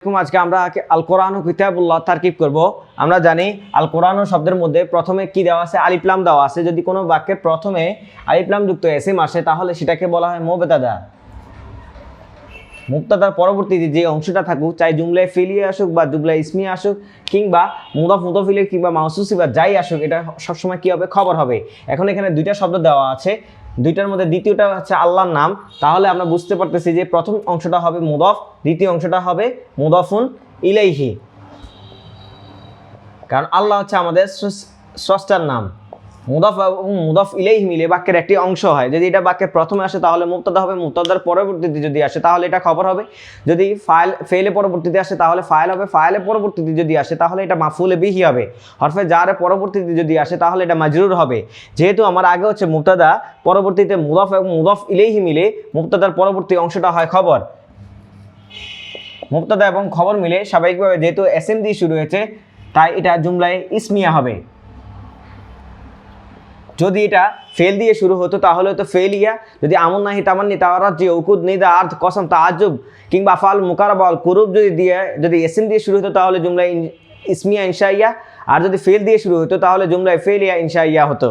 আজকে আমরা আল কোরআন ও কিতাবুল্লাহ তারকিব করব। আমরা জানি আল কোরআন শব্দের মধ্যে প্রথমে কি দেওয়া আছে, আলিফ লাম দেওয়া আছে। যদি কোনো বাক্যের প্রথমে আলিফ লাম যুক্ত এসিম আসে তাহলে সেটাকে বলা হয় মুবতাদা। মুবতাদার পরবর্তীতে যে অংশটা থাকুক, চাই জুমলায় ফিলিয়ে আসুক বা জুমলায় ইসমি আসুক কিংবা মুদাফ মুদাফ ইলাইহি কিংবা মাউসুসি বা যাই আসুক, এটা সবসময় কি হবে, খবর হবে। এখন এখানে দুইটা শব্দ দেওয়া আছে, দুইটার মধ্যে দ্বিতীয়টা হচ্ছে আল্লাহর নাম। তাহলে আমরা বুঝতে পারতেছি যে প্রথম অংশটা হবে মুদাফ, দ্বিতীয় অংশটা হবে মুদাফুন ইলাইহি, কারণ আল্লাহ হচ্ছে আমাদের স্রষ্টার নাম। মুদাফ এবং মুদাফ ইলাইহি মিলে বাক্যের একটি অংশ হয়। যদি এটা বাক্যের প্রথমে আসে তাহলে মুবতাদা হবে, মুবতাদার পরবর্তীতে যদি আসে তাহলে এটা খবর হবে। যদি ফেলে পরবর্তীতে আসে তাহলে ফাইল হবে, ফাইলের পরবর্তীতে যদি আসে তাহলে এটা মাফউলে বিহি হবে। হরফে জারের পরবর্তীতে যদি আসে তাহলে এটা মাজরুর হবে। যেহেতু আমার আগে হচ্ছে মুবতাদা, পরবর্তীতে মুদাফ এবং মুদাফ ইলাইহি মিলে মুবতাদার পরবর্তী অংশটা হয় খবর। মুবতাদা এবং খবর মিলে স্বাভাবিকভাবে যেহেতু এসএম দিয়ে শুরু হয়েছে তাই এটা জুমলায় ইসমিয়া হবে। যদি এটা ফেল দিয়ে শুরু হতো তাহলে হতো ফেলিয়া। যদি আমন নাহি তামান্নি তাওয়ারাজি উকুদ নিদা আর্থ কসম তাআজ্জুব কিংবা আফআল মুকারাবা কুরুব যদি এসএম দিয়ে শুরু হতো তাহলে জুমলায় ইসমিয়া ইনশাইয়া। আর যদি ফেল দিয়ে শুরু হতো তাহলে জুমলায় ফেলিয়া ইনশাইয়া হতো।